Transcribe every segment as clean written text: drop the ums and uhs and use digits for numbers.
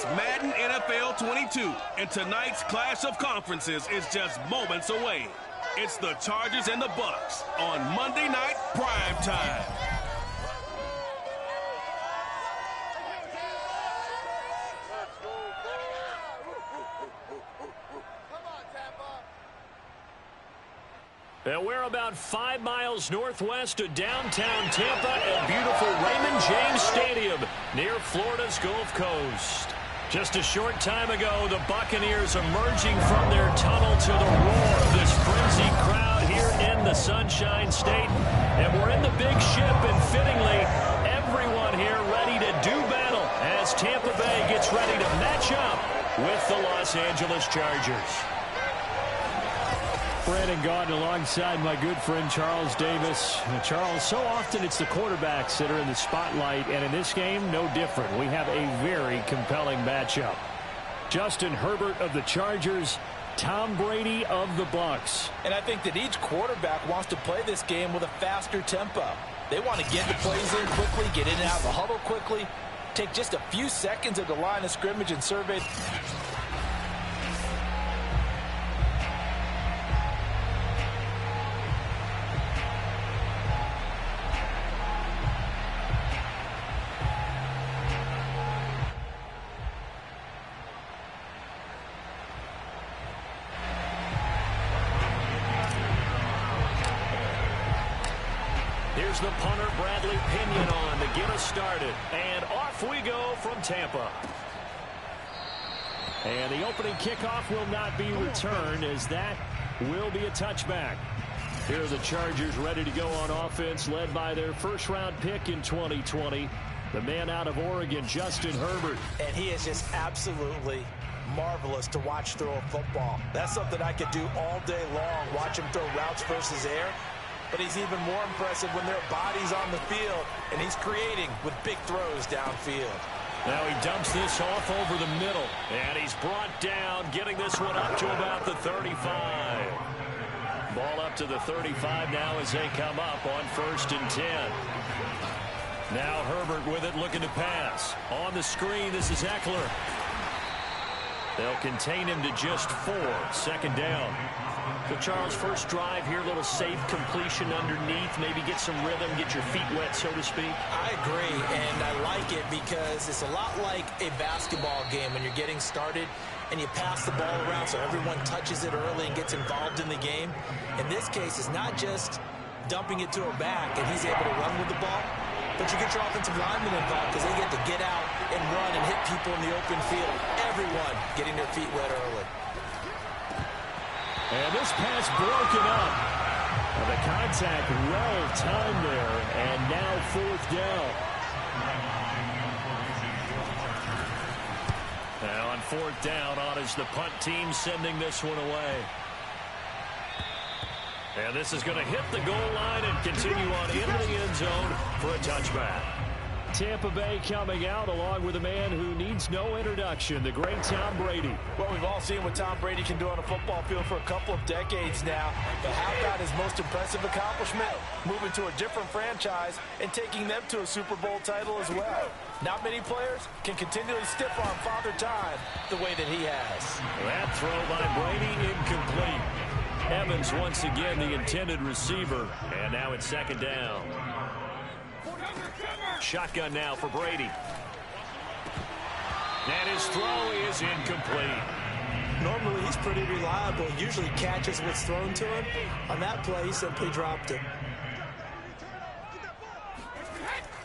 It's Madden NFL 22, and tonight's clash of conferences is just moments away. It's the Chargers and the Bucs on Monday Night Prime Time. And we're about 5 miles northwest of downtown Tampa at beautiful Raymond James Stadium near Florida's Gulf Coast. Just a short time ago, the Buccaneers emerging from their tunnel to the roar of this frenzied crowd here in the Sunshine State. And we're in the big ship, and fittingly, everyone here ready to do battle as Tampa Bay gets ready to match up with the Los Angeles Chargers. Brandon Gaudin alongside my good friend Charles Davis. Charles, so often it's the quarterbacks that are in the spotlight, and in this game, no different. We have a very compelling matchup. Justin Herbert of the Chargers, Tom Brady of the Bucs. And I think that each quarterback wants to play this game with a faster tempo. They want to get the plays in quickly, get in and out of the huddle quickly, take just a few seconds at the line of scrimmage and survey. Here's the punter, Bradley Pinion, on to get us started. And off we go from Tampa. And the opening kickoff will not be returned, as that will be a touchback. Here are the Chargers ready to go on offense, led by their first-round pick in 2020, the man out of Oregon, Justin Herbert. And he is just absolutely marvelous to watch throw a football. That's something I could do all day long, watch him throw routes versus air. But he's even more impressive when their body's on the field, and he's creating with big throws downfield. Now he dumps this off over the middle, and he's brought down, getting this one up to about the 35. Ball up to the 35 now as they come up on 1st and 10. Now Herbert with it, looking to pass. On the screen, this is Eckler. They'll contain him to just 4, 2nd down. So, Charles, first drive here, a little safe completion underneath, maybe get some rhythm, get your feet wet, so to speak. I agree, and I like it because it's a lot like a basketball game when you're getting started and you pass the ball around so everyone touches it early and gets involved in the game. In this case, it's not just dumping it to a back and he's able to run with the ball, but you get your offensive linemen involved because they get to get out and run and hit people in the open field. Everyone getting their feet wet early. And this pass broken up. And the contact well timed there, and now 4th down. Now on 4th down, on is the punt team sending this one away. And this is going to hit the goal line and continue on into the end zone for a touchback. Tampa Bay coming out along with a man who needs no introduction, the great Tom Brady. Well, we've all seen what Tom Brady can do on a football field for a couple of decades now. But how about his most impressive accomplishment? Moving to a different franchise and taking them to a Super Bowl title as well. Not many players can continually stiff-arm Father Time the way that he has. That throw by Brady incomplete. Evans once again the intended receiver. And now it's 2nd down. Shotgun now for Brady. And his throw is incomplete. Normally he's pretty reliable. Usually catches what's thrown to him. On that play, he simply dropped it.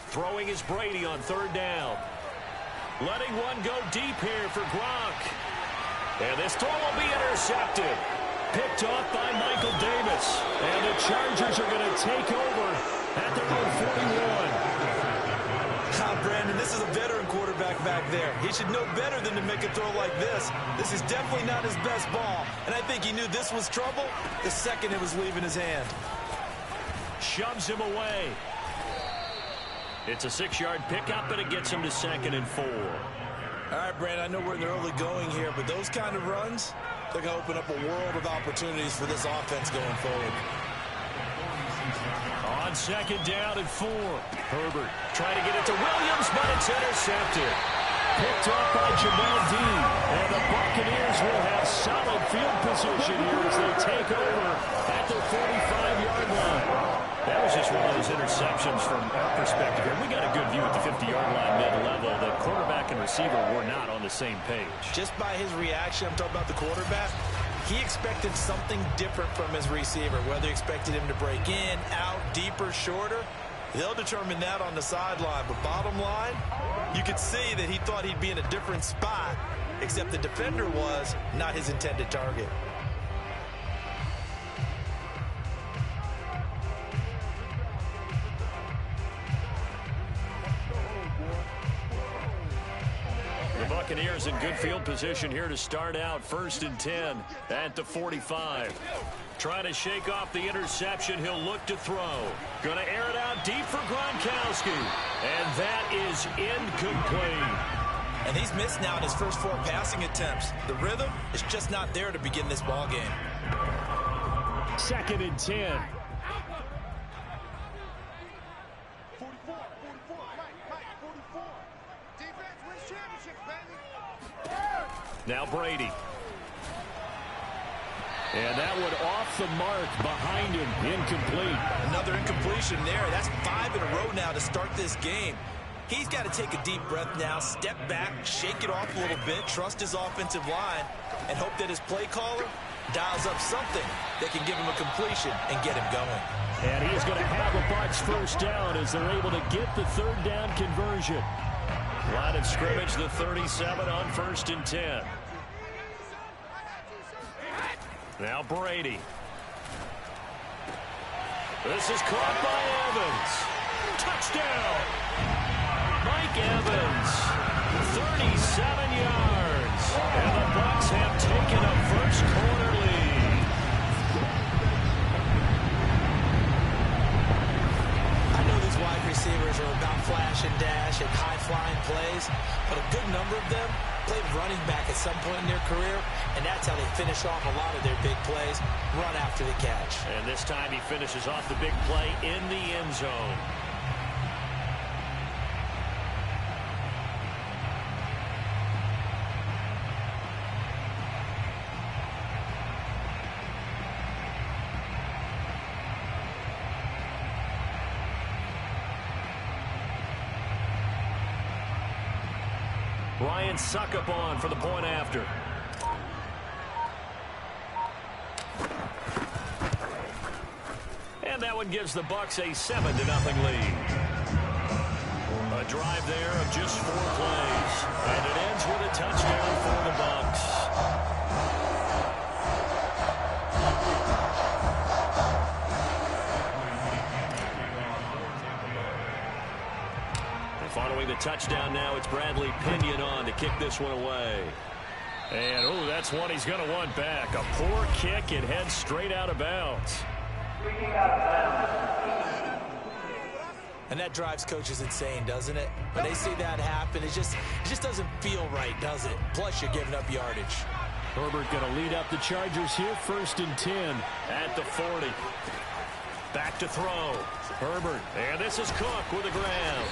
Throwing is Brady on 3rd down. Letting one go deep here for Gronk. And this throw will be intercepted. Picked off by Michael Davis. And the Chargers are going to take over at their own 41. Brandon, this is a veteran quarterback back there. He should know better than to make a throw like this. This is definitely not his best ball, and I think he knew this was trouble the second it was leaving his hand. Shoves him away. It's a 6-yard pickup, and it gets him to 2nd and 4. All right, Brandon, I know we're in the early going here, but those kind of runs, they're going to open up a world of opportunities for this offense going forward. On 2nd down and 4. Herbert trying to get it to Williams, but it's intercepted. picked up by Jamel Dean. And the Buccaneers will have solid field position here as they take over at the 45-yard line. That was just one of those interceptions from our perspective here. We got a good view at the 50-yard line mid-level. The quarterback and receiver were not on the same page. Just by his reaction, I'm talking about the quarterback, he expected something different from his receiver, whether he expected him to break in, out, deeper, shorter. They'll determine that on the sideline. But bottom line, you could see that he thought he'd be in a different spot, except the defender was not his intended target. Buccaneers in good field position here to start out. 1st and 10 at the 45. Trying to shake off the interception. He'll look to throw. Going to air it out deep for Gronkowski. And that is incomplete. And he's missed now in his first 4 passing attempts. The rhythm is just not there to begin this ball game. 2nd and 10. Now Brady. And that one off the mark behind him. Incomplete. Another incompletion there. That's 5 in a row now to start this game. He's got to take a deep breath now, step back, shake it off a little bit, trust his offensive line, and hope that his play caller dials up something that can give him a completion and get him going. And he's going to have a Bucs first down as they're able to get the 3rd down conversion. Line of scrimmage, the 37 on 1st and 10. Now Brady. This is caught by Evans. Touchdown! Mike Evans, 37 yards. And the Bucs have taken a first quarter lead. I know these wide receivers are about flash and dash and high-flying plays, but a good number of them played running back at some point in their career, and that's how they finish off a lot of their big plays, run after the catch. And this time he finishes off the big play in the end zone. Ryan Suckup on for the point after. And that one gives the Bucs a 7-0 lead. A drive there of just 4 plays. And it ends with a touchdown for the Bucs. Following the touchdown now, it's Bradley Pinion on to kick this one away. And, oh, that's one he's going to want back. A poor kick. It heads straight out of bounds. And that drives coaches insane, doesn't it? When they see that happen, it just doesn't feel right, does it? Plus, you're giving up yardage. Herbert going to lead up the Chargers here. 1st and 10 at the 40. Back to throw. Herbert. And this is Cook with a grab.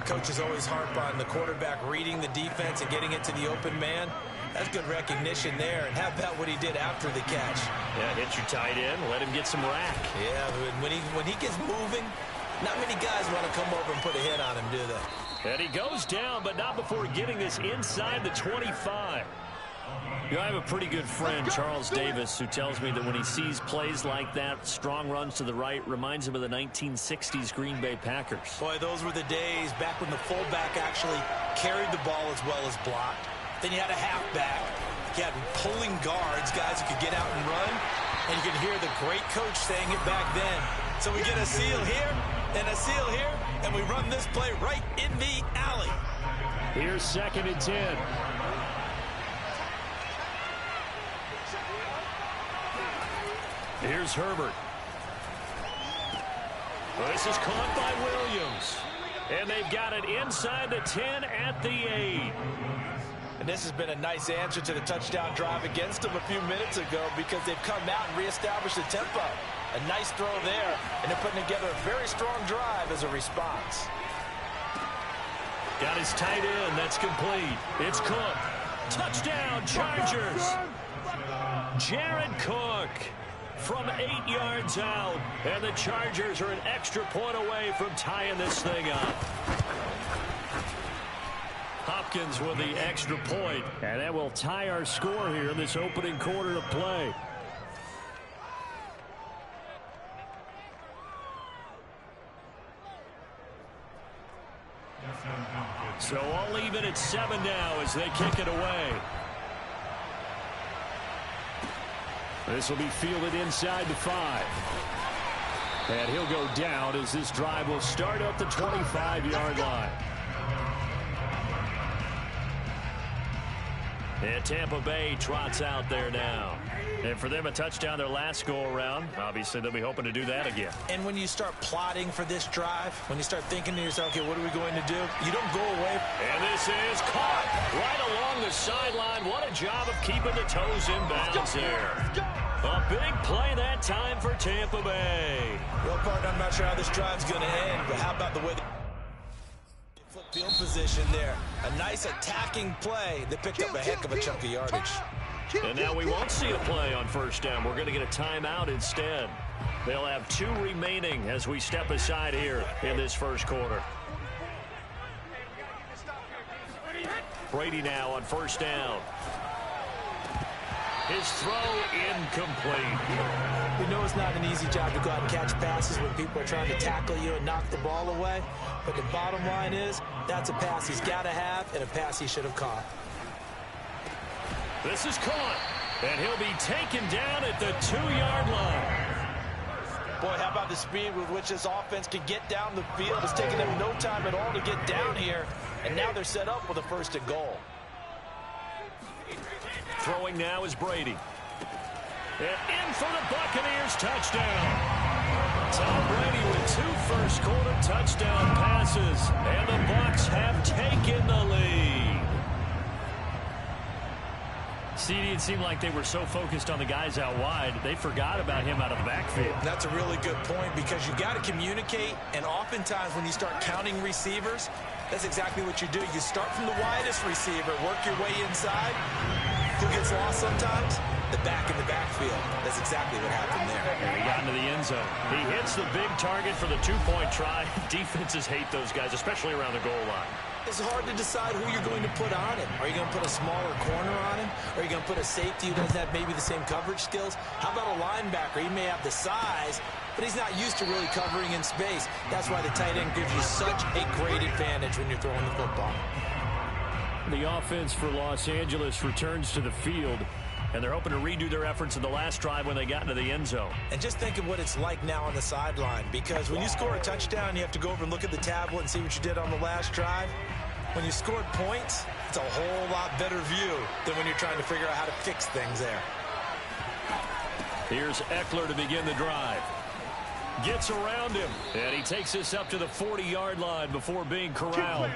Coaches always harp on the quarterback reading the defense and getting it to the open man. That's good recognition there. And how about what he did after the catch? Yeah, hit your tight end, let him get some rack. Yeah, but when he gets moving, not many guys want to come over and put a hit on him, do they? And he goes down, but not before getting this inside the 25. You know, I have a pretty good friend, Charles Davis, who tells me that when he sees plays like that, strong runs to the right, reminds him of the 1960s Green Bay Packers. Boy, those were the days back when the fullback actually carried the ball as well as blocked. Then you had a halfback. You had pulling guards, guys who could get out and run, and you could hear the great coach saying it back then. So we get a seal here and a seal here, and we run this play right in the alley. Here's 2nd and 10. Here's Herbert. This is caught by Williams. And they've got it inside the 10 at the 8. And this has been a nice answer to the touchdown drive against them a few minutes ago because they've come out and reestablished the tempo. A nice throw there, and they're putting together a very strong drive as a response. Got his tight end. That's complete. It's Cook. Touchdown, Chargers. Jared Cook from 8 yards out. And the Chargers are an extra point away from tying this thing up. Hopkins with the extra point. And that will tie our score here in this opening quarter of play. So all even at 7 now as they kick it away. This will be fielded inside the 5. And he'll go down as this drive will start at the 25-yard line. And Tampa Bay trots out there now. And for them, a touchdown their last go-around. Obviously, they'll be hoping to do that again. And when you start plotting for this drive, when you start thinking to yourself, okay, what are we going to do? You don't go away. And this is caught right along the sideline. What a job of keeping the toes in bounds there. A big play that time for Tampa Bay. Well, partner, I'm not sure how this drive's going to end, but how about the way flip field position there? A nice attacking play that picked up a heck of a chunk of yardage. And now we won't see a play on first down. We're going to get a timeout instead. They'll have 2 remaining as we step aside here in this first quarter. Brady now on first down. His throw incomplete. We know it's not an easy job to go out and catch passes when people are trying to tackle you and knock the ball away. But the bottom line is that's a pass he's got to have and a pass he should have caught. This is caught, and he'll be taken down at the 2-yard line. Boy, how about the speed with which this offense can get down the field? It's taken them no time at all to get down here, and now they're set up with a 1st and goal. Throwing now is Brady. And in for the Buccaneers touchdown. Tom Brady with 2 first-quarter touchdown passes, and the Bucs have taken the lead. CD, it seemed like they were so focused on the guys out wide, they forgot about him out of the backfield. That's a really good point because you got to communicate, and oftentimes when you start counting receivers, that's exactly what you do. You start from the widest receiver, work your way inside. Who gets lost sometimes? The back in the backfield. That's exactly what happened there. And he got into the end zone. He hits the big target for the 2-point try. Defenses hate those guys, especially around the goal line. It's hard to decide who you're going to put on him. Are you going to put a smaller corner on him? Or are you going to put a safety who doesn't have maybe the same coverage skills? How about a linebacker? He may have the size, but he's not used to really covering in space. That's why the tight end gives you such a great advantage when you're throwing the football. The offense for Los Angeles returns to the field, and they're hoping to redo their efforts in the last drive when they got into the end zone. And just think of what it's like now on the sideline, because when you score a touchdown, you have to go over and look at the tablet and see what you did on the last drive. When you scored points, it's a whole lot better view than when you're trying to figure out how to fix things there. Here's Eckler to begin the drive. Gets around him, and he takes this up to the 40-yard line before being corralled.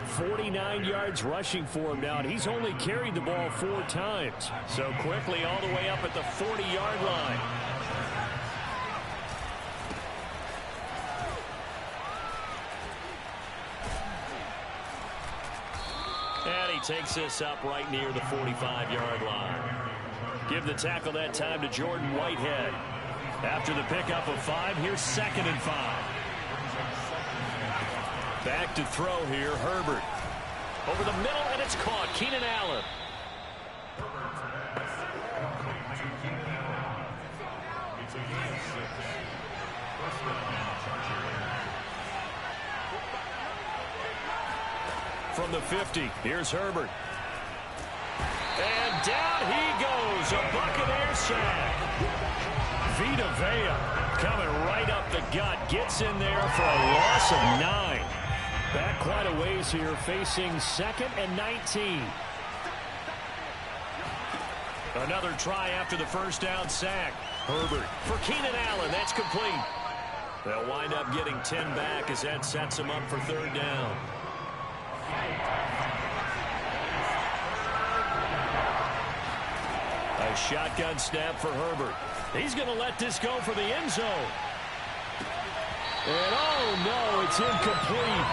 49 yards rushing for him now, and he's only carried the ball 4 times. So quickly all the way up at the 40-yard line. And he takes this up right near the 45-yard line. Give the tackle that time to Jordan Whitehead. After the pickup of 5, here's 2nd and 5. Back to throw here, Herbert. Over the middle, and it's caught. Keenan Allen. From the 50, here's Herbert. And down he goes, a Buccaneer sack. Vita Vea coming right up the gut, gets in there for a loss of 9. Back quite a ways here, facing 2nd and 19. Another try after the first down sack. Herbert for Keenan Allen, that's complete. They'll wind up getting 10 back as that sets them up for 3rd down. A shotgun snap for Herbert. He's going to let this go for the end zone. And oh no, it's incomplete.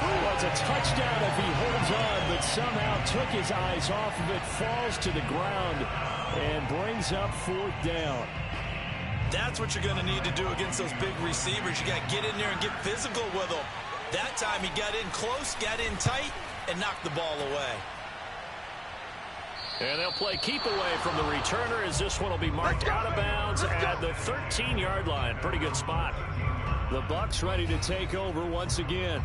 Well, it's a touchdown if he holds on, but somehow took his eyes off of it, falls to the ground, and brings up 4th down. That's what you're going to need to do against those big receivers. You got to get in there and get physical with them. That time he got in close, got in tight, and knocked the ball away. And they'll play keep away from the returner as this one will be marked out of bounds at the 13-yard line. Pretty good spot. The Bucs ready to take over once again.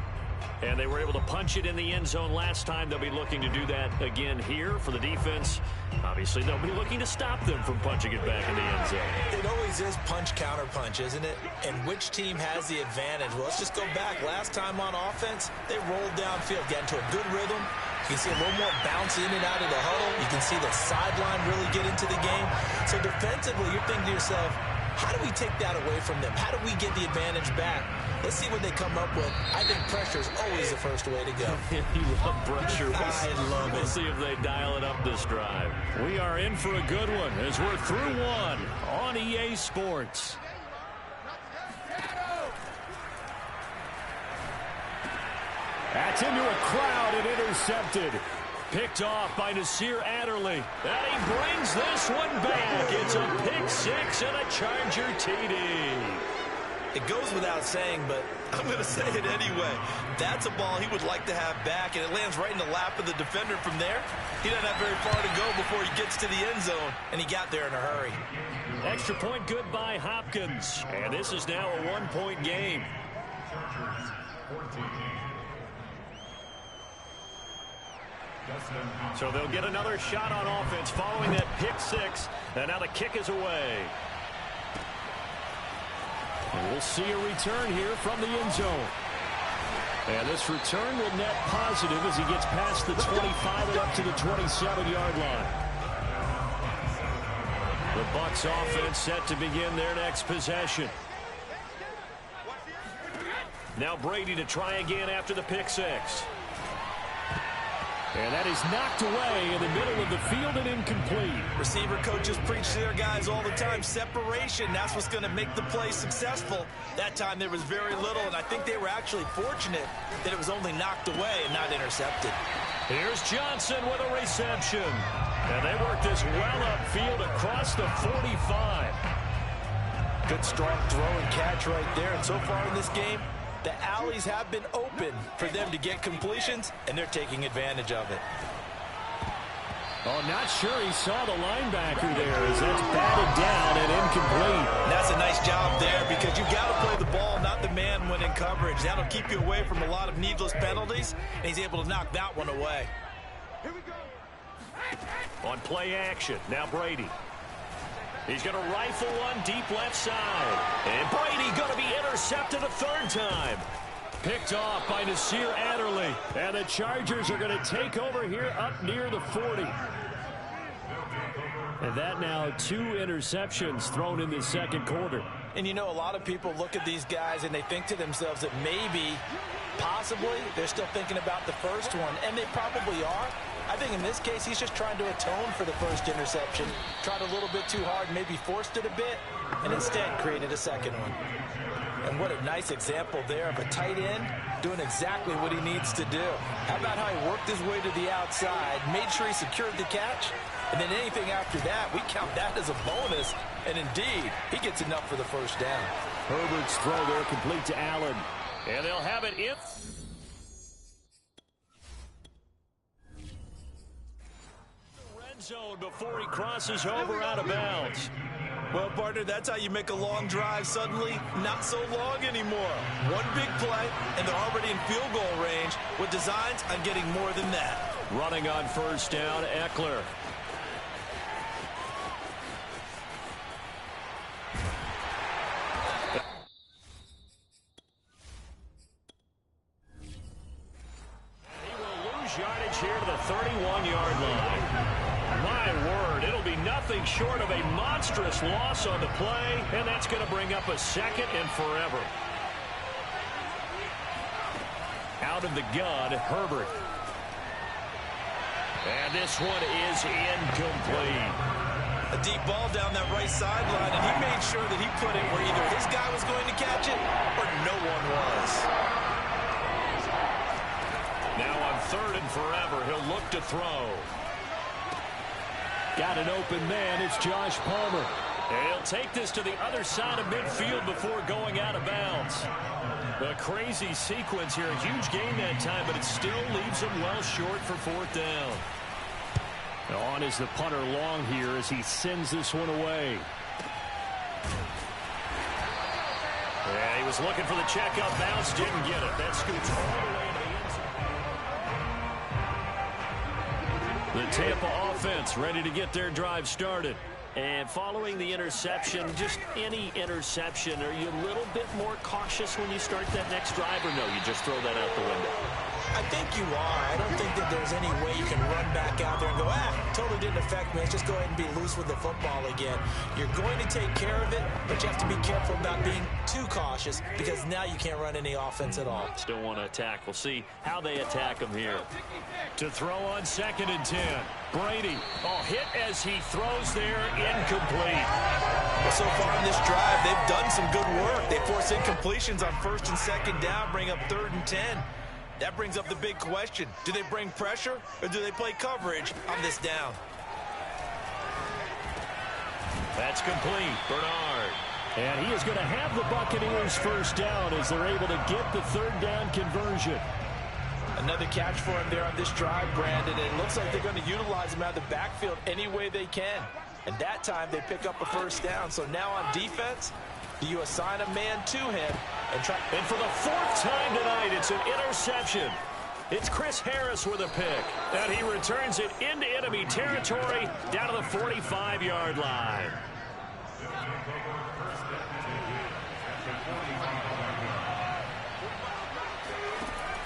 And they were able to punch it in the end zone last time. They'll be looking to do that again here for the defense. Obviously, they'll be looking to stop them from punching it back in the end zone. It always is punch-counter-punch, isn't it? And which team has the advantage? Well, let's just go back. Last time on offense, they rolled downfield, got into a good rhythm. You can see a little more bounce in and out of the huddle. You can see the sideline really get into the game. So defensively, you're thinking to yourself, how do we take that away from them? How do we get the advantage back? Let's see what they come up with. I think pressure is always the first way to go. You love pressure. I love it. We'll see if they dial it up this drive. We are in for a good one as we're through one on EA Sports. That's into a crowd and intercepted. Picked off by Nasir Adderley. And he brings this one back. It's a pick 6 and a Charger TD. It goes without saying, but I'm going to say it anyway. That's a ball he would like to have back, and it lands right in the lap of the defender from there. He doesn't have very far to go before he gets to the end zone, and he got there in a hurry. Extra point good by Hopkins. And this is now a 1-point game. So they'll get another shot on offense following that pick 6. And now the kick is away. And we'll see a return here from the end zone. And this return will net positive as he gets past the 25 and up to the 27-yard line. The Bucs offense set to begin their next possession. Now Brady to try again after the pick 6. And that is knocked away in the middle of the field and incomplete. Receiver coaches preach to their guys all the time. Separation, that's what's going to make the play successful. That time there was very little, and I think they were actually fortunate that it was only knocked away and not intercepted. Here's Johnson with a reception. And they work this well upfield across the 45. Good strong throw and catch right there. And so far in this game, the alleys have been open for them to get completions, and they're taking advantage of it. Oh, not sure he saw the linebacker there as that's batted down and incomplete. And that's a nice job there because you've got to play the ball, not the man when in coverage. That'll keep you away from a lot of needless penalties, and he's able to knock that one away. Here we go. On play action, now Brady. He's going to rifle one deep left side. And Brady going to be intercepted a 3rd time. Picked off by Nasir Adderley. And the Chargers are going to take over here up near the 40. And that now 2 interceptions thrown in the 2nd quarter. And you know, a lot of people look at these guys and they think to themselves that maybe, possibly, they're still thinking about the first one. And they probably are. I think in this case, he's just trying to atone for the first interception. Tried a little bit too hard, maybe forced it a bit, and instead created a 2nd one. And what a nice example there of a tight end doing exactly what he needs to do. How about how he worked his way to the outside, made sure he secured the catch, and then anything after that, we count that as a bonus. And indeed, he gets enough for the first down. Herbert's throw there complete to Allen. And they'll have it in. Zone before he crosses over out of bounds. Well, partner, that's how you make a long drive suddenly not so long anymore. One big play, and they're already in field goal range with designs on getting more than that. Running on 1st down, Eckler. He will lose yardage here to the 31-yard line. My word, it'll be nothing short of a monstrous loss on the play, and that's going to bring up a 2nd and forever. Out of the gun, Herbert. And this one is incomplete. A deep ball down that right sideline, and he made sure that he put it where either his guy was going to catch it or no one was. third and forever. He'll look to throw. Got an open man. It's Josh Palmer. And he'll take this to the other side of midfield before going out of bounds. A crazy sequence here. A huge gain that time, but it still leaves him well short for fourth down. On is the punter long here as he sends this one away. Yeah, he was looking for the checkup bounce, didn't get it. That scoots all the way to the end zone. The Tampa offense ready to get their drive started. And following the interception, just any interception, are you a little bit more cautious when you start that next drive, or no, you just throw that out the window? I think you are. I don't think that there's any way you can run back out there and go, totally didn't affect me. Let's just go ahead and be loose with the football again. You're going to take care of it, but you have to be careful about being too cautious because now you can't run any offense at all. Still want to attack. We'll see how they attack him here. To throw on 2nd and 10. Brady, hit as he throws there, incomplete. Well, so far in this drive, they've done some good work. They force incompletions on 1st and 2nd down, bring up 3rd and 10. That brings up the big question. Do they bring pressure or do they play coverage on this down? That's complete. Bernard. And he is going to have the Buccaneers first down as they're able to get the 3rd down conversion. Another catch for him there on this drive, Brandon. And it looks like they're going to utilize him out of the backfield any way they can. And that time they pick up a first down. So now on defense, do you assign a man to him and try? And for the 4th time tonight, it's an interception. It's Chris Harris with a pick. And he returns it into enemy territory down to the 45-yard line.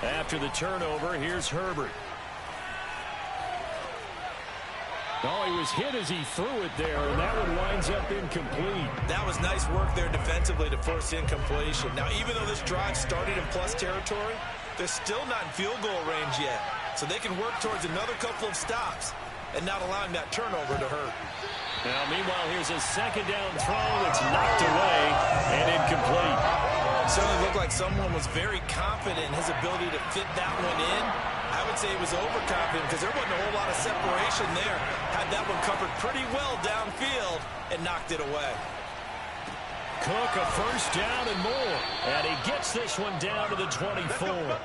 After the turnover, here's Herbert. Oh, he was hit as he threw it there, and that one winds up incomplete. That was nice work there defensively to force incompletion. Now, even though this drive started in plus territory, they're still not in field goal range yet. So they can work towards another couple of stops and not allowing that turnover to hurt. Now, meanwhile, here's a 2nd down throw that's knocked away and incomplete. Certainly looked like someone was very confident in his ability to fit that one in. I would say he was overconfident because there wasn't a whole lot of separation there. Had that one covered pretty well downfield and knocked it away. Cook a first down and more. And he gets this one down to the 24.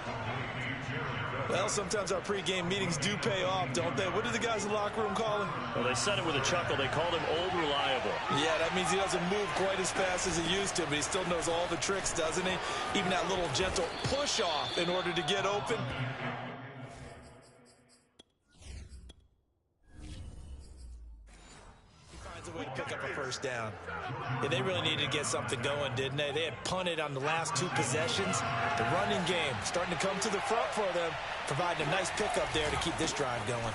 Well, sometimes our pregame meetings do pay off, don't they? What do the guys in the locker room call him? Well, they said it with a chuckle. They called him Old Reliable. Yeah, that means he doesn't move quite as fast as he used to, but he still knows all the tricks, doesn't he? Even that little gentle push-off in order to get open. Way to pick up a first down. Yeah, they really needed to get something going, didn't they? They had punted on the last 2 possessions. The running game starting to come to the front for them, providing a nice pickup there to keep this drive going.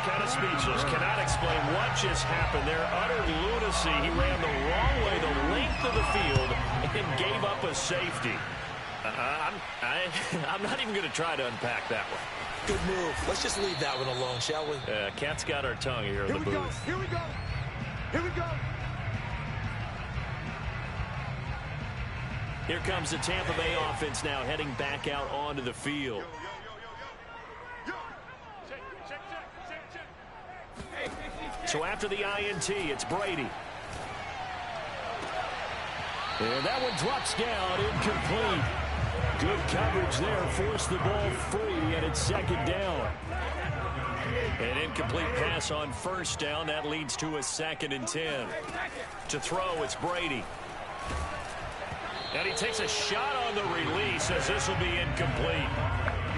Kind of speechless, cannot explain what just happened there. Utter lunacy. He ran the wrong way, the length of the field, and gave up a safety. I'm not even going to try to unpack that one. Good move. Let's just leave that one alone, shall we? Cat's got our tongue here in the booth. Here we go. Here we go. Here comes the Tampa Bay offense now heading back out onto the field. So after the INT, it's Brady. And that one drops down, incomplete. Good coverage there, forced the ball free, and it's 2nd down. An incomplete pass on 1st down. That leads to a 2nd and 10. To throw, it's Brady. And he takes a shot on the release as this will be incomplete.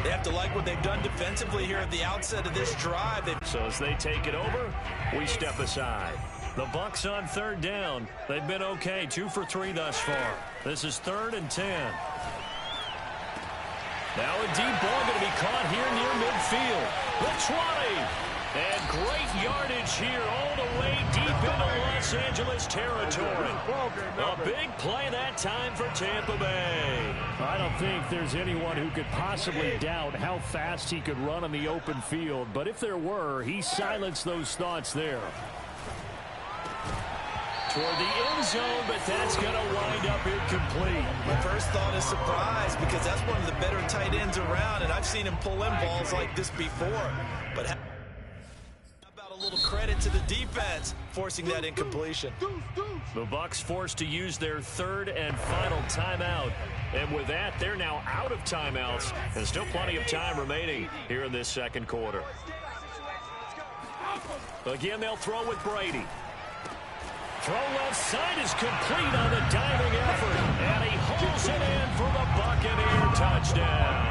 They have to like what they've done defensively here at the outset of this drive. So as they take it over, we step aside. The Bucs on 3rd down. They've been okay, 2 for 3 thus far. This is 3rd and 10. Now a deep ball going to be caught here near midfield. The 20. And great yardage here all the way deep into Los Angeles territory. A big play that time for Tampa Bay. I don't think there's anyone who could possibly doubt how fast he could run on the open field. But if there were, he silenced those thoughts there. Toward the end zone, but that's going to wind up incomplete. My first thought is surprise because that's one of the better tight ends around, and I've seen him pull in balls like this before. But how about a little credit to the defense forcing that incompletion? The Bucs forced to use their third and final timeout. And with that, they're now out of timeouts. And still plenty of time remaining here in this second quarter. Again, they'll throw with Brady. Throw left side is complete on the diving effort. And he hauls it in for the Buccaneer touchdown.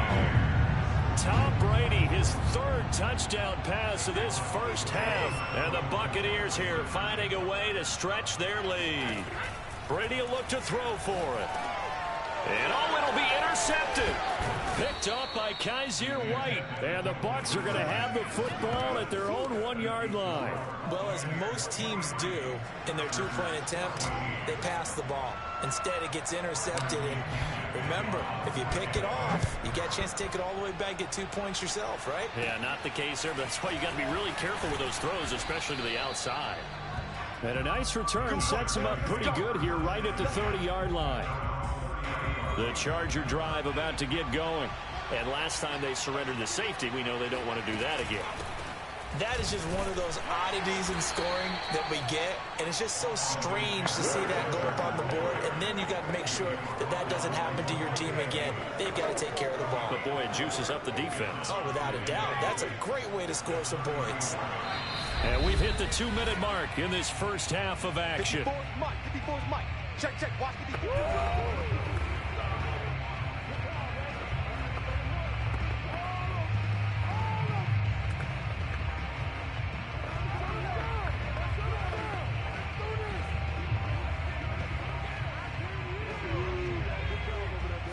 Tom Brady, his third touchdown pass of this first half. And the Buccaneers here finding a way to stretch their lead. Brady will look to throw for it. And it'll be intercepted. Picked off by Kaiser White. And the Bucs are going to have the football at their own 1-yard line. Well, as most teams do in their two-point attempt, they pass the ball. Instead, it gets intercepted. And remember, if you pick it off, you get a chance to take it all the way back, get 2 points yourself, right? Yeah, not the case there, but that's why you got to be really careful with those throws, especially to the outside. And a nice return sets him up pretty good here right at the 30-yard line. The Charger drive about to get going. And last time they surrendered the safety, we know they don't want to do that again. That is just one of those oddities in scoring that we get. And it's just so strange to see that go up on the board. And then you got to make sure that that doesn't happen to your team again. They've got to take care of the ball. But boy, it juices up the defense. Oh, without a doubt. That's a great way to score some points. And we've hit the 2-minute mark in this first half of action. 54 Mike. 54 Mike. Check. Watch 54.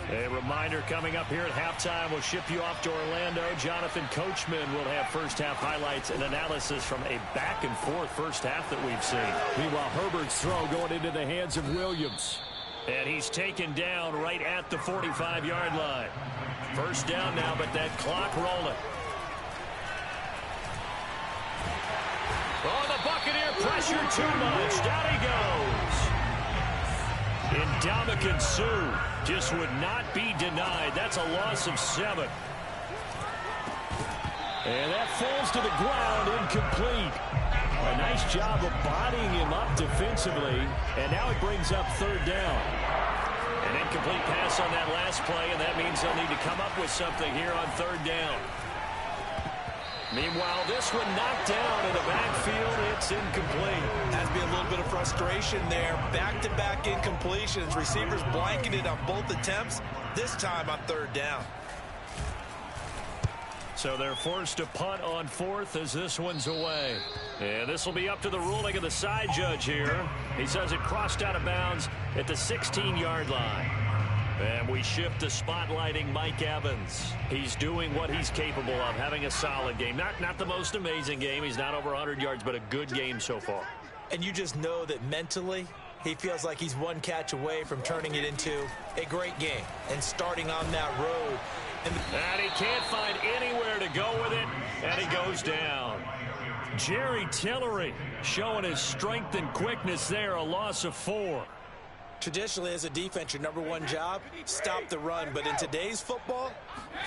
A reminder coming up here at halftime. We'll ship you off to Orlando. Jonathan Coachman will have first-half highlights and analysis from a back-and-forth first half that we've seen. Meanwhile, Herbert's throw going into the hands of Williams. And he's taken down right at the 45-yard line. First down now, but that clock rolling. Oh, the Buccaneer pressure too much. Down he goes. Ndamukong Suh just would not be denied. That's a loss of 7. And that falls to the ground, incomplete. A nice job of bodying him up defensively. And now it brings up third down. An incomplete pass on that last play, and that means they'll need to come up with something here on third down. Meanwhile, this one knocked down in the backfield. It's incomplete. Has to be a little bit of frustration there. Back-to-back incompletions. Receivers blanketed on both attempts, this time on third down. So they're forced to punt on fourth as this one's away. And this will be up to the ruling of the side judge here. He says it crossed out of bounds at the 16-yard line. And we shift to spotlighting Mike Evans. He's doing what he's capable of, having a solid game. Not the most amazing game. He's not over 100 yards, but a good game so far. And you just know that mentally, he feels like he's one catch away from turning it into a great game and starting on that road. And he can't find anywhere to go with it, and he goes down. Jerry Tillery showing his strength and quickness there, a loss of 4. Traditionally, as a defense, your number one job, stop the run. But in today's football,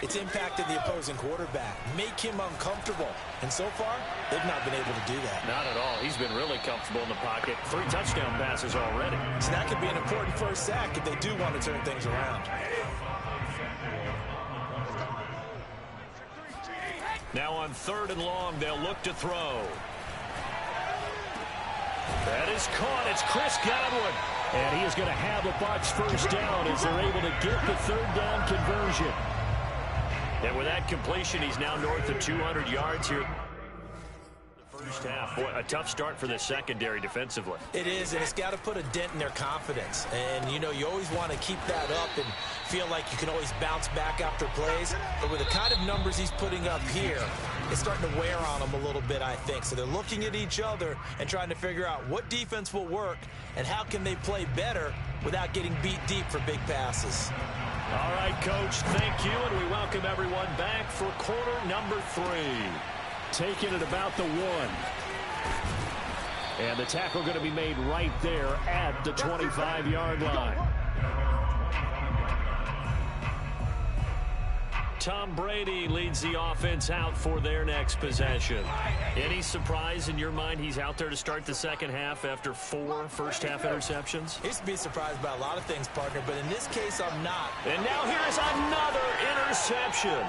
it's impacted the opposing quarterback. Make him uncomfortable. And so far, they've not been able to do that. Not at all. He's been really comfortable in the pocket. 3 touchdown passes already. So that could be an important first sack if they do want to turn things around. Now on third and long, they'll look to throw. That is caught. It's Chris Godwin. And he is going to have the Bucs first down as they're able to get the third down conversion. And with that completion, he's now north of 200 yards here. First half, boy, a tough start for the secondary defensively. It is, and it's got to put a dent in their confidence. And, you know, you always want to keep that up and feel like you can always bounce back after plays. But with the kind of numbers he's putting up here, it's starting to wear on them a little bit, I think. So they're looking at each other and trying to figure out what defense will work and how can they play better without getting beat deep for big passes. All right, Coach, thank you, and we welcome everyone back for quarter number 3. Taking it about the 1. And the tackle going to be made right there at the 25-yard line. Tom Brady leads the offense out for their next possession. Any surprise in your mind he's out there to start the second half after 4 first-half interceptions? He used to be surprised by a lot of things, partner, but in this case, I'm not. And now here's another interception.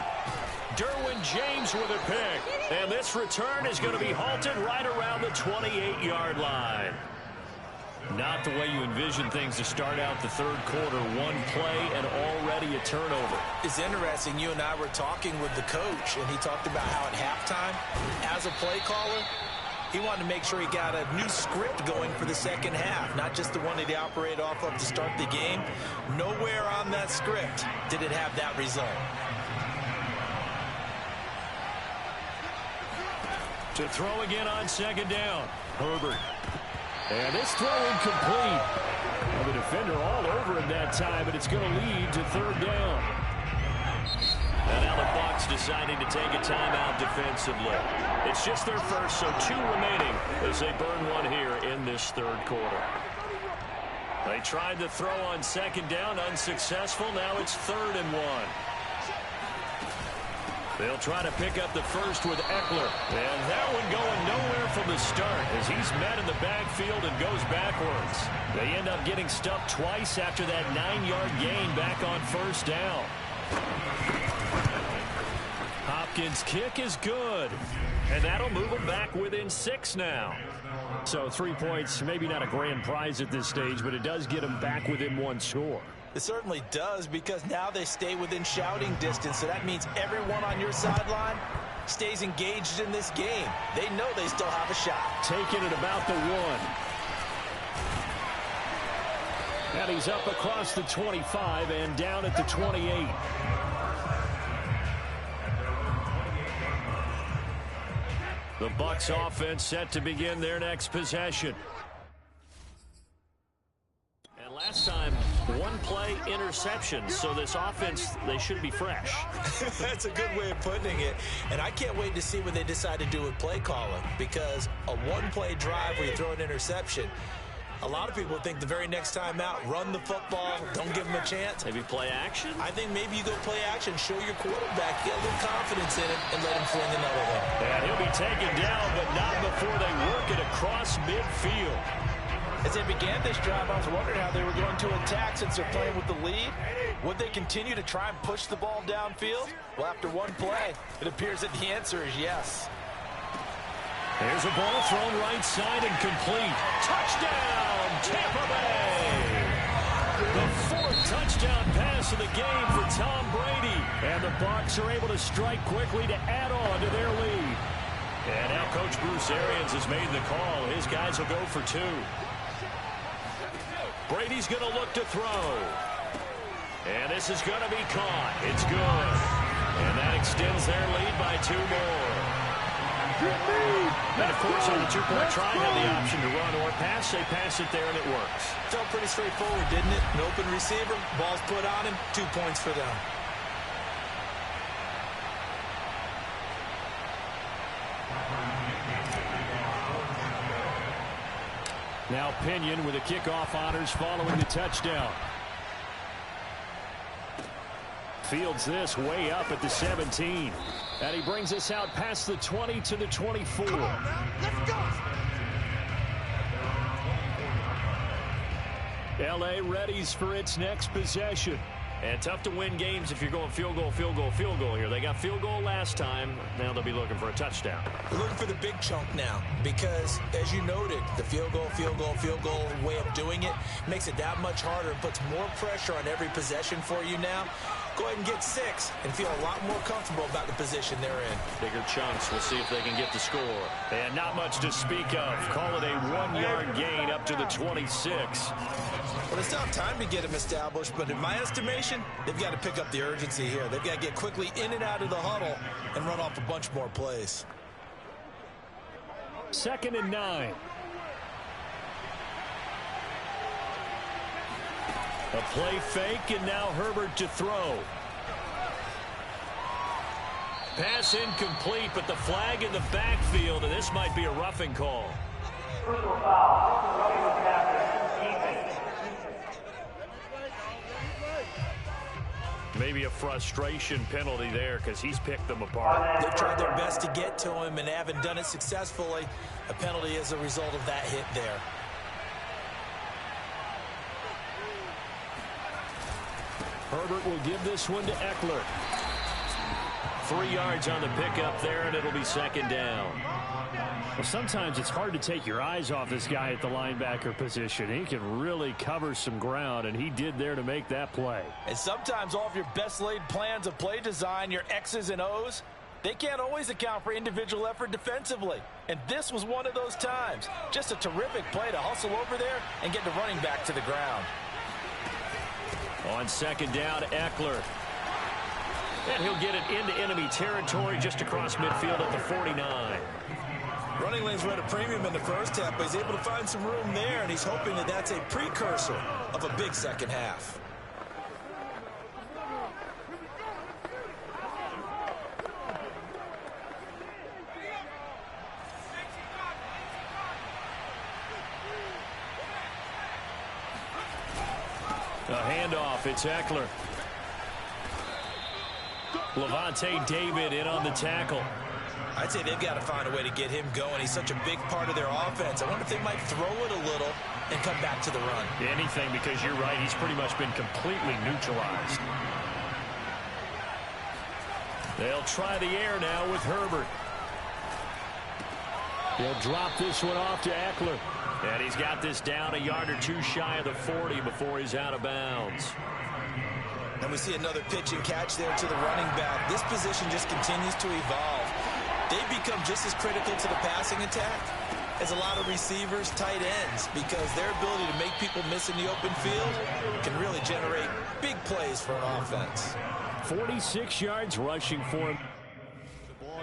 Derwin James with a pick. And this return is going to be halted right around the 28-yard line. Not the way you envision things to start out the third quarter. 1 play and already a turnover. It's interesting. You and I were talking with the coach, and he talked about how at halftime, as a play caller, he wanted to make sure he got a new script going for the second half, not just the one that he operated off of to start the game. Nowhere on that script did it have that result. To throw again on second down. Herbert. And this throw incomplete. Well, the defender all over him that time, but it's going to lead to third down. And now the Bucs deciding to take a timeout defensively. It's just their first, so 2 remaining as they burn 1 here in this third quarter. They tried to throw on second down, unsuccessful. Now it's 3rd and 1. They'll try to pick up the first with Eckler. And that one going nowhere from the start as he's met in the backfield and goes backwards. They end up getting stuffed twice after that 9-yard gain back on first down. Hopkins' kick is good. And that'll move them back within 6 now. So 3 points, maybe not a grand prize at this stage, but it does get them back within 1 score. It certainly does, because now they stay within shouting distance, so that means everyone on your sideline stays engaged in this game. They know they still have a shot. Taking it about the 1. And he's up across the 25 and down at the 28. The Bucs offense set to begin their next possession. And last time, 1 play interception, so this offense, they should be fresh. That's a good way of putting it. And I can't wait to see what they decide to do with play calling, because a 1-play drive where you throw an interception, a lot of people think the very next time out, run the football, don't give them a chance. Maybe play action? I think maybe you go play action, show your quarterback, get a little confidence in it, and let him fling another one. And he'll be taken down, but not before they work it across midfield. As they began this drive, I was wondering how they were going to attack since they're playing with the lead. Would they continue to try and push the ball downfield? Well, after 1 play, it appears that the answer is yes. There's a ball thrown right side and complete. Touchdown, Tampa Bay! The 4th touchdown pass of the game for Tom Brady. And the Bucs are able to strike quickly to add on to their lead. And now Coach Bruce Arians has made the call. His guys will go for 2. Brady's going to look to throw. And this is going to be caught. It's good. And that extends their lead by 2 more. And, of course, on the 2-point try, have the option to run or pass. They pass it there, and it works. Felt pretty straightforward, didn't it? An open receiver, ball's put on him, 2 points for them. Now Pinion with the kickoff honors following the touchdown. Fields this way up at the 17. And he brings us out past the 20 to the 24. Come on now, let's go. L.A. readies for its next possession. And tough to win games if you're going field goal, field goal, field goal here. They got field goal last time. Now they'll be looking for a touchdown. We're looking for the big chunk now because, as you noted, the field goal way of doing it makes it that much harder and puts more pressure on every possession for you now. go ahead and get 6 and feel a lot more comfortable about the position they're in. Bigger chunks. We'll see if they can get the score. And not much to speak of. Call it a 1-yard gain up to the 26. Well, it's not time to get them established, but in my estimation, they've got to pick up the urgency here. They've got to get quickly in and out of the huddle and run off a bunch more plays. 2nd and 9. A play fake, and now Herbert to throw. Pass incomplete, but the flag in the backfield, and this might be a roughing call. Maybe a frustration penalty there because he's picked them apart. They've tried their best to get to him and haven't done it successfully. A penalty as a result of that hit there. Herbert will give this one to Eckler. 3 yards on the pickup there, and it'll be 2nd down. Well, sometimes it's hard to take your eyes off this guy at the linebacker position. He can really cover some ground, and he did there to make that play. And sometimes all of your best laid plans of play design, your X's and O's, they can't always account for individual effort defensively. And this was one of those times. Just a terrific play to hustle over there and get the running back to the ground. On 2nd down, Eckler. And he'll get it into enemy territory just across midfield at the 49. Running lanes were at a premium in the first half, but he's able to find some room there, and he's hoping that that's a precursor of a big second half. A handoff, it's Eckler. Levante David in on the tackle. I'd say they've got to find a way to get him going. He's such a big part of their offense. I wonder if they might throw it a little and come back to the run. Anything, because you're right, he's pretty much been completely neutralized. They'll try the air now with Herbert. He'll drop this one off to Eckler. And he's got this down a yard or two shy of the 40 before he's out of bounds. And we see another pitch and catch there to the running back. This position just continues to evolve. They become just as critical to the passing attack as a lot of receivers, tight ends, because their ability to make people miss in the open field can really generate big plays for an offense. 46 yards rushing for him.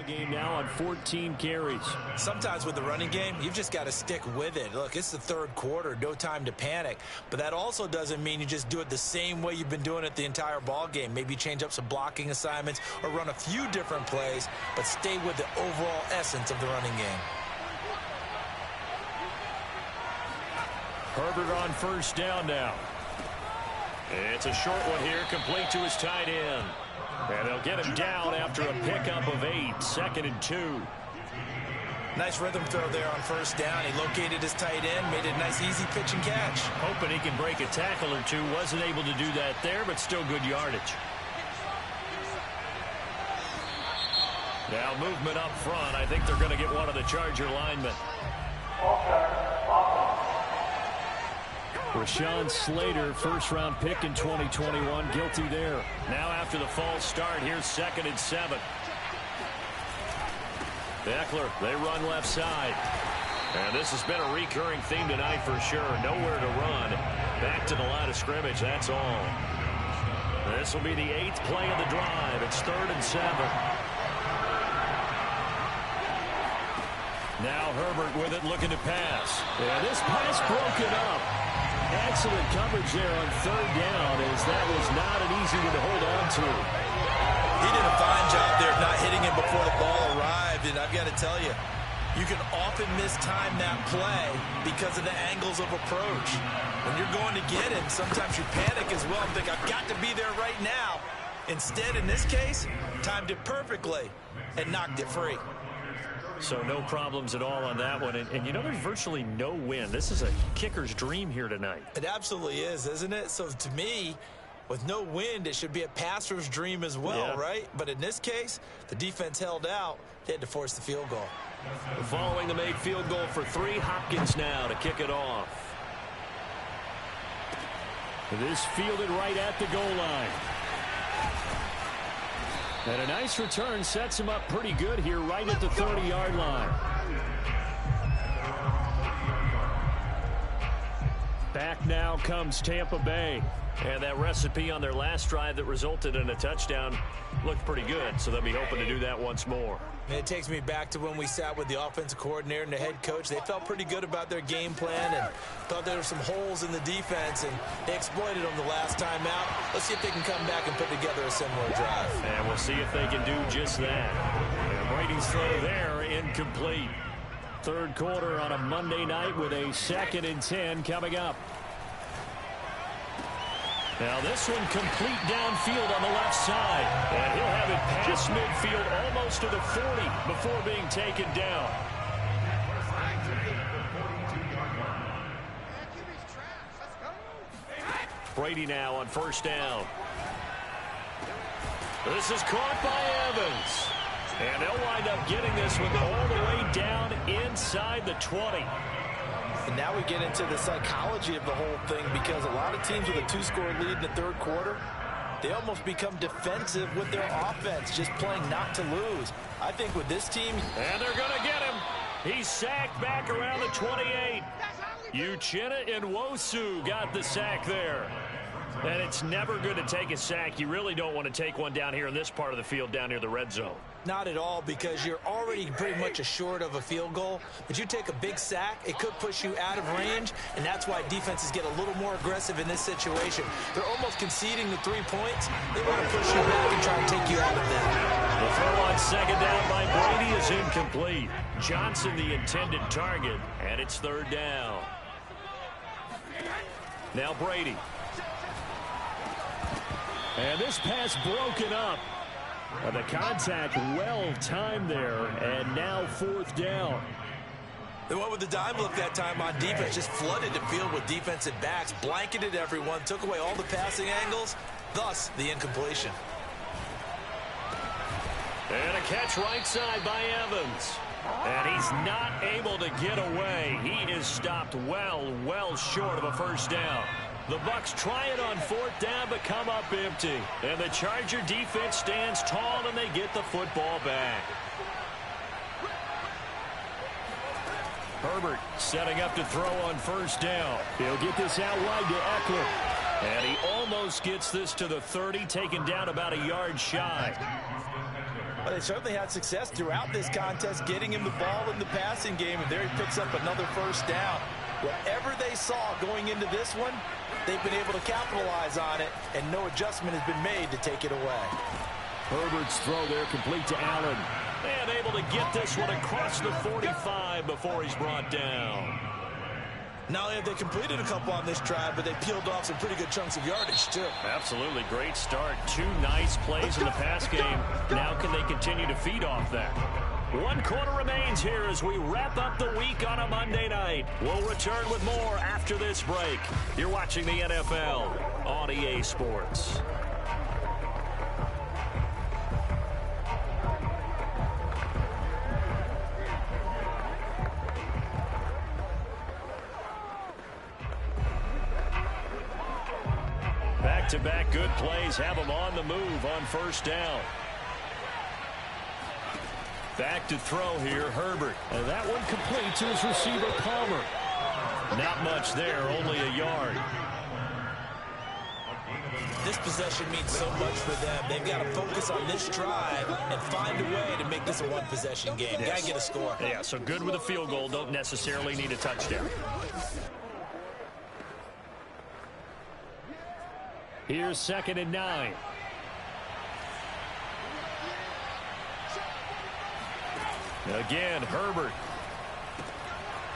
Game now on 14 carries. Sometimes with the running game, you've just got to stick with it. Look, it's the 3rd quarter, no time to panic. But that also doesn't mean you just do it the same way you've been doing it the entire ball game. Maybe change up some blocking assignments or run a few different plays, but stay with the overall essence of the running game. Herbert on 1st down now. It's a short one here, complete to his tight end. And they'll get him down after a pickup of 8, 2nd and 2. Nice rhythm throw there on 1st down. He located his tight end, made it a nice easy pitch and catch. Hoping he can break a tackle or two. Wasn't able to do that there, but still good yardage. Now movement up front. I think they're going to get one of the Charger linemen. Rashawn Slater, 1st-round pick in 2021, guilty there. Now after the false start, here's 2nd and 7. Eckler, they run left side. And this has been a recurring theme tonight for sure. Nowhere to run. Back to the line of scrimmage, that's all. This will be the 8th play of the drive. It's 3rd and 7. Now Herbert with it, looking to pass. Yeah, this pass broken up. Excellent coverage there on 3rd down, as that was not an easy one to hold on to. He did a fine job there of not hitting him before the ball arrived, and I've got to tell you, you can often mistime that play because of the angles of approach. When you're going to get him, sometimes you panic as well and think, I've got to be there right now. Instead, in this case, timed it perfectly and knocked it free. So no problems at all on that one. And you know, there's virtually no wind. This is a kicker's dream here tonight. It absolutely is, isn't it? So to me, with no wind, it should be a passer's dream as well, right? But in this case, the defense held out. They had to force the field goal. Following the made field goal for 3, Hopkins now to kick it off. This fielded right at the goal line. And a nice return sets him up pretty good here right at the 30-yard line. Back now comes Tampa Bay. And that recipe on their last drive that resulted in a touchdown looked pretty good, so they'll be hoping to do that once more. And it takes me back to when we sat with the offensive coordinator and the head coach. They felt pretty good about their game plan and thought there were some holes in the defense, and they exploited them the last time out. Let's see if they can come back and put together a similar drive. And we'll see if they can do just that. And Brady's throw there, incomplete. Third quarter on a Monday night with a 2nd and 10 coming up. Now this one complete downfield on the left side. And he'll have it past midfield almost to the 40 before being taken down. Brady now on first down. This is caught by Evans. And they'll wind up getting this one all the way down inside the 20. And now we get into the psychology of the whole thing, because a lot of teams with a 2-score lead in the third quarter, they almost become defensive with their offense, just playing not to lose. I think with this team... And they're going to get him. He's sacked back around the 28. Uchenna Nwosu got the sack there. And it's never good to take a sack. You really don't want to take one down here in this part of the field down near the red zone. Not at all, because you're already pretty much assured of a field goal. But you take a big sack, it could push you out of range, and that's why defenses get a little more aggressive in this situation. They're almost conceding the 3 points. They want to push you back and try to take you out of that. The throw on second down by Brady is incomplete. Johnson the intended target, and it's third down. Now Brady. And this pass broken up. The contact well timed there, and now 4th down. They went with the dime look that time on defense, just flooded the field with defensive backs, blanketed everyone, took away all the passing angles, thus the incompletion. And a catch right side by Evans. And he's not able to get away. He is stopped well short of a first down. The Bucs try it on 4th down, but come up empty. And the Charger defense stands tall, and they get the football back. Herbert setting up to throw on first down. He'll get this out wide to Eckler. And he almost gets this to the 30, taken down about a yard shy. Well, they certainly had success throughout this contest, getting him the ball in the passing game, and there he picks up another first down. Whatever they saw going into this one, they've been able to capitalize on it, and no adjustment has been made to take it away. Herbert's throw there complete to Allen. And able to get this one across the 45 before he's brought down. Not only have they completed a couple on this drive, but they peeled off some pretty good chunks of yardage, too. Absolutely. Great start. 2 nice plays in the pass game. Now can they continue to feed off that? 1 quarter remains here as we wrap up the week on a Monday night. We'll return with more after this break. You're watching the NFL on EA Sports. Back-to-back good plays have them on the move on first down. Back to throw here, Herbert. And that one complete to his receiver, Palmer. Not much there, only a yard. This possession means so much for them. They've got to focus on this drive and find a way to make this a one-possession game. Yes. Got to get a score. Yeah, so good with a field goal. Don't necessarily need a touchdown. Here's 2nd and 9. Again, Herbert.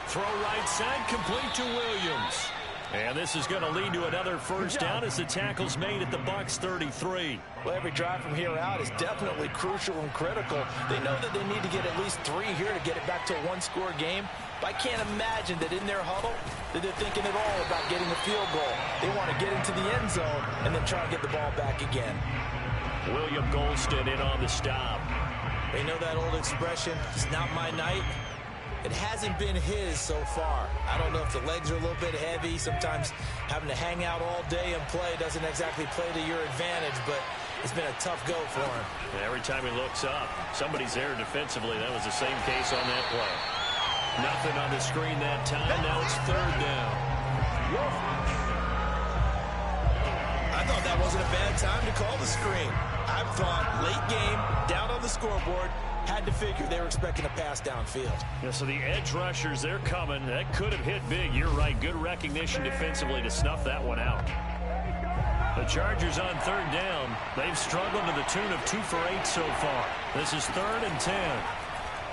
Throw right side, complete to Williams. And this is going to lead to another first down as the tackle's made at the Bucs 33. Well, every drive from here out is definitely crucial and critical. They know that they need to get at least 3 here to get it back to a one-score game. But I can't imagine that in their huddle that they're thinking at all about getting a field goal. They want to get into the end zone and then try to get the ball back again. William Golston in on the stop. They know that old expression, it's not my night. It hasn't been his so far. I don't know if the legs are a little bit heavy. Sometimes having to hang out all day and play doesn't exactly play to your advantage, but it's been a tough go for him. And every time he looks up, somebody's there defensively. That was the same case on that play. Nothing on the screen that time. Now it's third down. I thought that wasn't a bad time to call the screen. I thought late game, down on the scoreboard, had to figure they were expecting a pass downfield. Yeah, so the edge rushers, they're coming. That could have hit big. You're right. Good recognition defensively to snuff that one out. The Chargers on third down. They've struggled to the tune of 2 for 8 so far. This is 3rd and 10.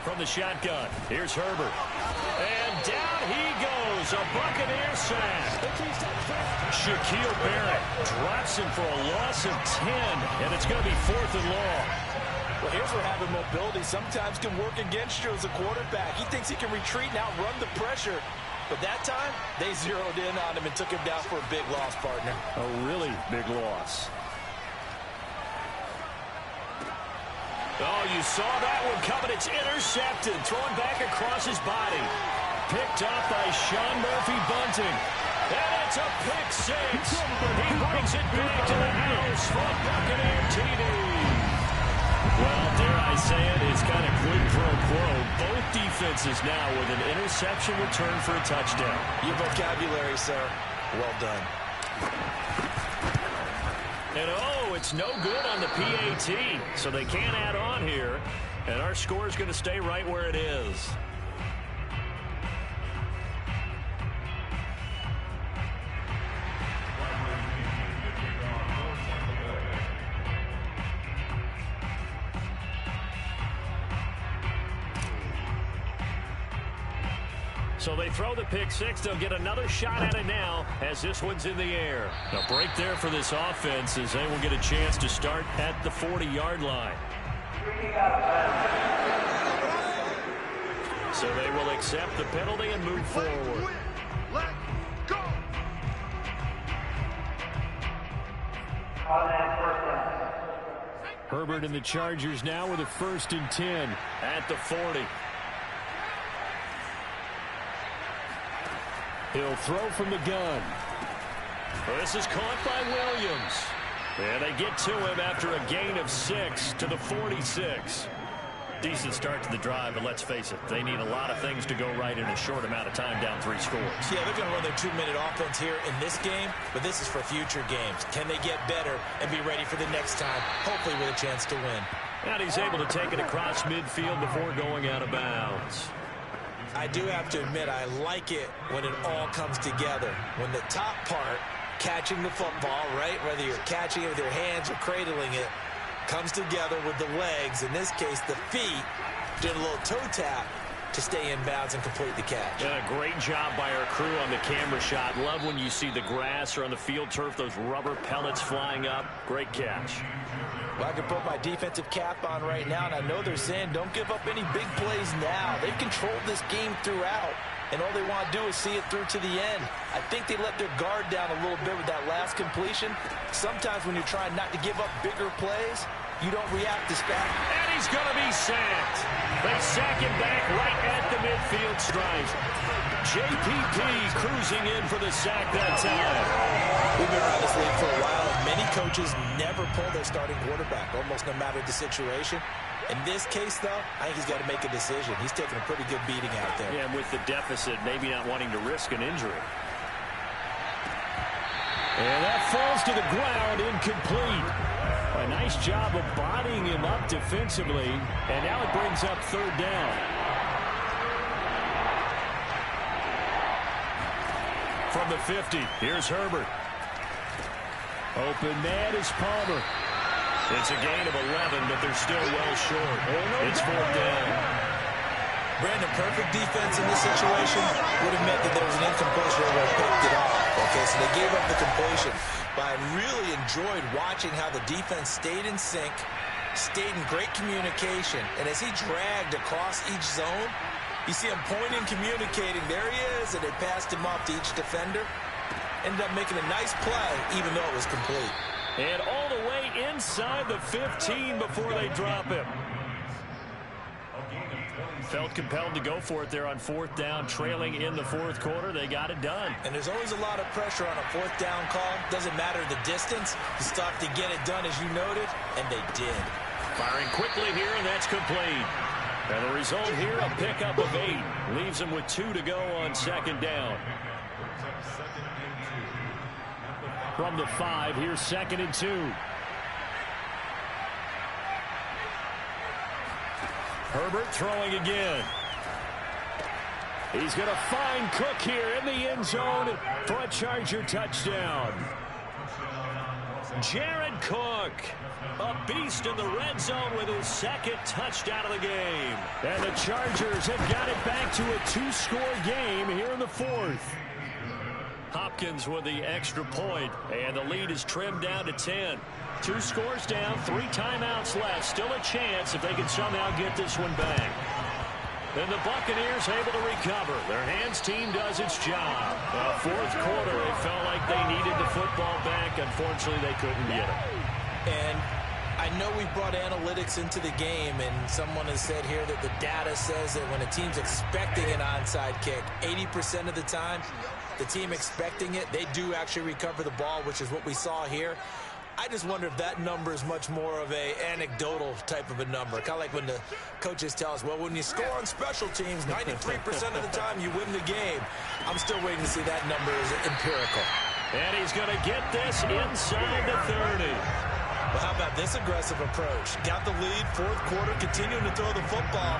From the shotgun, here's Herbert. And down he goes. A Buccaneer sack. Shaquille Barrett drops him for a loss of 10. And it's going to be 4th and long. Well, here's where having mobility sometimes can work against you as a quarterback. He thinks he can retreat and outrun the pressure. But that time, they zeroed in on him and took him down for a big loss, partner. A really big loss. Oh, you saw that one coming. It's intercepted. Thrown back across his body. Picked up by Sean Murphy-Bunting. And it's a pick six. He brings it back to the house for a Buccaneer TD. Well, dare I say it, it's kind of quid pro quo. Both defenses now with an interception return for a touchdown. Your vocabulary, sir. Well done. And oh, it's no good on the PAT, so they can't add on here. And our score is going to stay right where it is. So they throw the pick six. They'll get another shot at it now as this one's in the air. A break there for this offense as they will get a chance to start at the 40-yard line. So they will accept the penalty and move forward. Let's go. Herbert and the Chargers now with a 1st and 10 At the 40. He'll throw from the gun. This is caught by Williams. And they get to him after a gain of 6 to the 46. Decent start to the drive, but let's face it, they need a lot of things to go right in a short amount of time, down 3 scores. Yeah, they're going to run their 2-minute offense here in this game, but this is for future games. Can they get better and be ready for the next time, hopefully with a chance to win? And he's able to take it across midfield before going out of bounds. I do have to admit, I like it when it all comes together. When the top part, catching the football, right, whether you're catching it with your hands or cradling it, comes together with the legs, in this case the feet, doing a little toe tap to stay in bounds and complete the catch. And a great job by our crew on the camera shot. Love when you see the grass or on the field turf, those rubber pellets flying up. Great catch. Well, I can put my defensive cap on right now, and I know they're saying don't give up any big plays now. They've controlled this game throughout, and all they want to do is see it through to the end. I think they let their guard down a little bit with that last completion. Sometimes when you're trying not to give up bigger plays, you don't react as fast. And he's going to be sacked. They sack him back right at the midfield stripe. JPP cruising in for the sack that time. We've been around this league for a while, and many coaches never pull their starting quarterback, almost no matter the situation. In this case, though, I think he's got to make a decision. He's taking a pretty good beating out there. Yeah, and with the deficit, maybe not wanting to risk an injury. And that falls to the ground, incomplete. A nice job of bodying him up defensively, and now it brings up 3rd down. From the 50, here's Herbert. Open man is Palmer. It's a gain of 11, but they're still well short. It's 4th down. Brandon, perfect defense in this situation would have meant that there was an incompletion or would have picked it off. Okay, so they gave up the completion. But I really enjoyed watching how the defense stayed in sync, stayed in great communication. And as he dragged across each zone, you see him pointing, communicating. There he is, and they passed him off to each defender. Ended up making a nice play, even though it was complete. And all the way inside the 15 before they drop him. Felt compelled to go for it there on fourth down, trailing in the fourth quarter. They got it done. And there's always a lot of pressure on a fourth down call. Doesn't matter the distance. You still have to get it done, as you noted, and they did. Firing quickly here, and that's complete. And the result here, a pickup of 8. Leaves them with 2 to go on second down. From the 5, here's 2nd and 2. Herbert throwing again. He's going to find Cook here in the end zone for a Charger touchdown. Jared Cook, a beast in the red zone with his 2nd touchdown of the game. And the Chargers have got it back to a 2-score game here in the 4th. Hopkins with the extra point, and the lead is trimmed down to 10. 2 scores down, 3 timeouts left. Still a chance if they can somehow get this one back. Then the Buccaneers able to recover. Their hands team does its job. Fourth quarter, it felt like they needed the football back. Unfortunately, they couldn't get it. And I know we brought analytics into the game, and someone has said here that the data says that when a team's expecting an onside kick, 80% of the time, the team expecting it, they do actually recover the ball, which is what we saw here. I just wonder if that number is much more of a anecdotal type of a number. Kind of like when the coaches tell us, well, when you score on special teams, 93% of the time you win the game. I'm still waiting to see that number is empirical. And he's going to get this inside the 30. Well, how about this aggressive approach? Got the lead, fourth quarter, continuing to throw the football.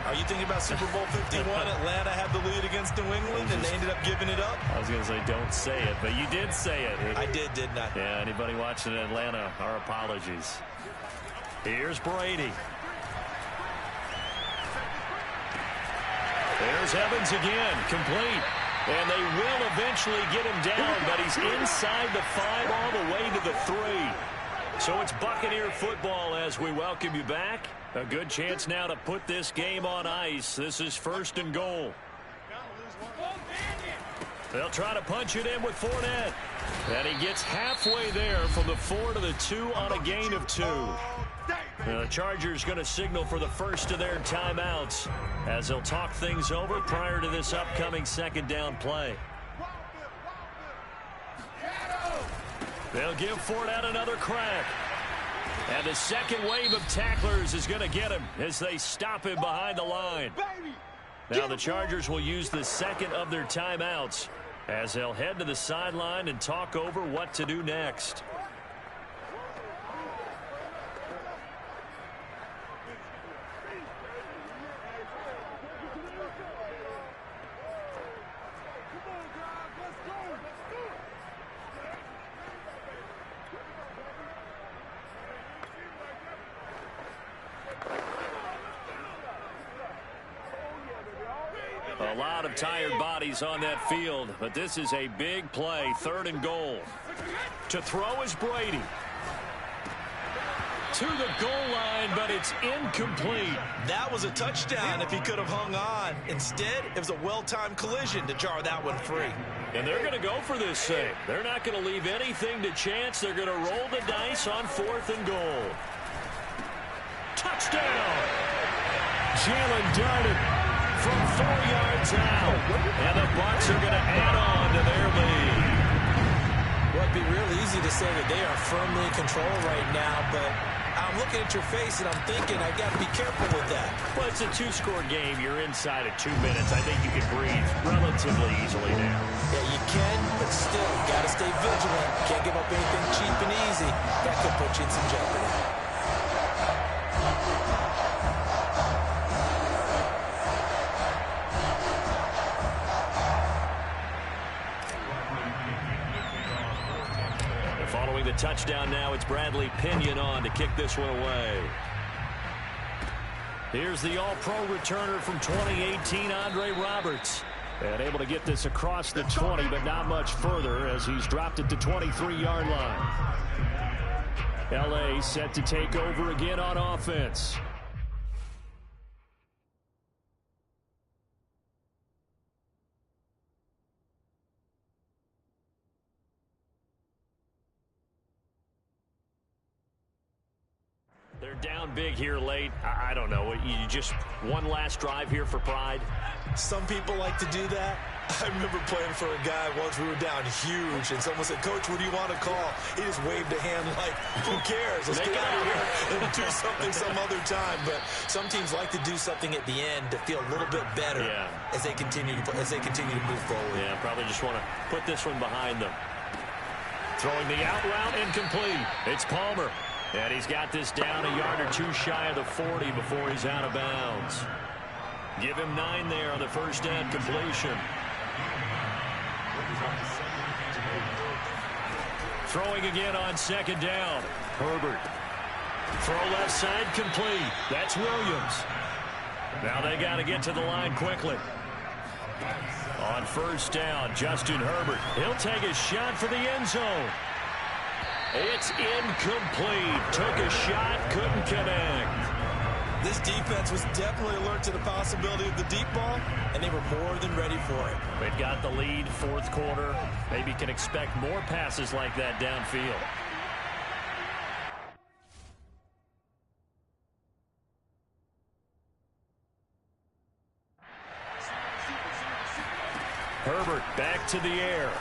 Are you thinking about Super Bowl 51? Atlanta had the lead against New England, and they ended up giving it up? I was going to say, don't say it, but you did say it. I did, didn't I? Yeah, anybody watching in Atlanta, our apologies. Here's Brady. There's Evans again, complete. And they will eventually get him down, but he's inside the 5 all the way to the 3. So it's Buccaneer football as we welcome you back. A good chance now to put this game on ice. This is 1st and goal. They'll try to punch it in with Fournette. And he gets halfway there from the 4 to the 2 on a gain of 2. The Chargers going to signal for the first of their timeouts as they'll talk things over prior to this upcoming 2nd down play. They'll give Fournette another crack. And the second wave of tacklers is going to get him as they stop him behind the line. Now the Chargers will use the 2nd of their timeouts as they'll head to the sideline and talk over what to do next. A lot of tired bodies on that field, but this is a big play, 3rd and goal. To throw is Brady. To the goal line, but it's incomplete. That was a touchdown if he could have hung on. Instead, it was a well-timed collision to jar that one free. And they're going to go for this thing. They're not going to leave anything to chance. They're going to roll the dice on 4th and goal. Touchdown! Jalen darted from 4 yards out. And the Bucs are going to add on to their lead. Well, it'd be real easy to say that they are firmly in control right now, but I'm looking at your face and I'm thinking I've got to be careful with that. Well, it's a 2-score game. You're inside of 2 minutes. I think you can breathe relatively easily now. Yeah, you can, but still, got to stay vigilant. Can't give up anything cheap and easy. That could put you in some jeopardy. Following the touchdown now, it's Bradley Pinion on to kick this one away. Here's the all-pro returner from 2018, Andre Roberts. And able to get this across the 20, but not much further as he's dropped it to 23-yard line. L.A. set to take over again on offense. They're down big here late. I don't know. You just one last drive here for pride? Some people like to do that. I remember playing for a guy once we were down huge, and someone said, "Coach, what do you want to call?" He just waved a hand like, who cares? Let's get out of here and do something some other time. But some teams like to do something at the end to feel a little bit better as they continue to move forward. Yeah, probably just want to put this one behind them. Throwing the out route incomplete. It's Palmer. And he's got this down a yard or two shy of the 40 before he's out of bounds. Give him 9 there on the first down completion. Throwing again on second down. Herbert. Throw left side complete. That's Williams. Now they got to get to the line quickly. On first down, Justin Herbert. He'll take a shot for the end zone. It's incomplete. Took a shot, couldn't connect. This defense was definitely alert to the possibility of the deep ball, and they were more than ready for it. They've got the lead, fourth quarter. Maybe can expect more passes like that downfield. Herbert back to the air.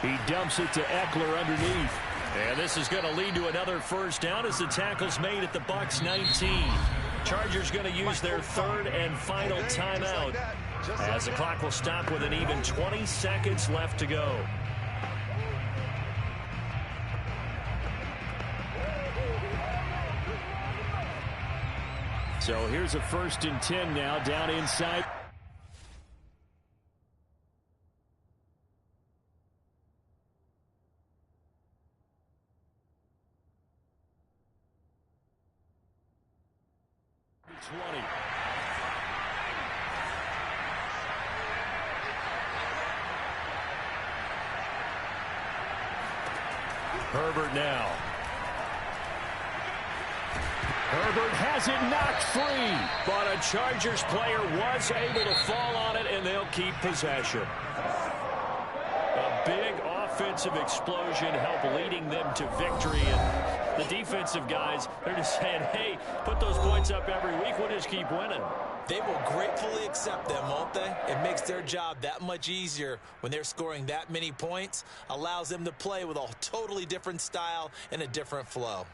He dumps it to Eckler underneath. And this is going to lead to another first down as the tackle's made at the Bucs 19. Chargers going to use their third and final timeout as the clock will stop with an even 20 seconds left to go. So here's a 1st and 10 now down inside. Herbert now. Herbert has it knocked free, but a Chargers player was able to fall on it, and they'll keep possession. A big offensive explosion helped leading them to victory, and the defensive guys, they're just saying, hey, put those points up every week, we'll just keep winning. They will gratefully accept them, won't they? It makes their job that much easier when they're scoring that many points, allows them to play with a totally different style and a different flow.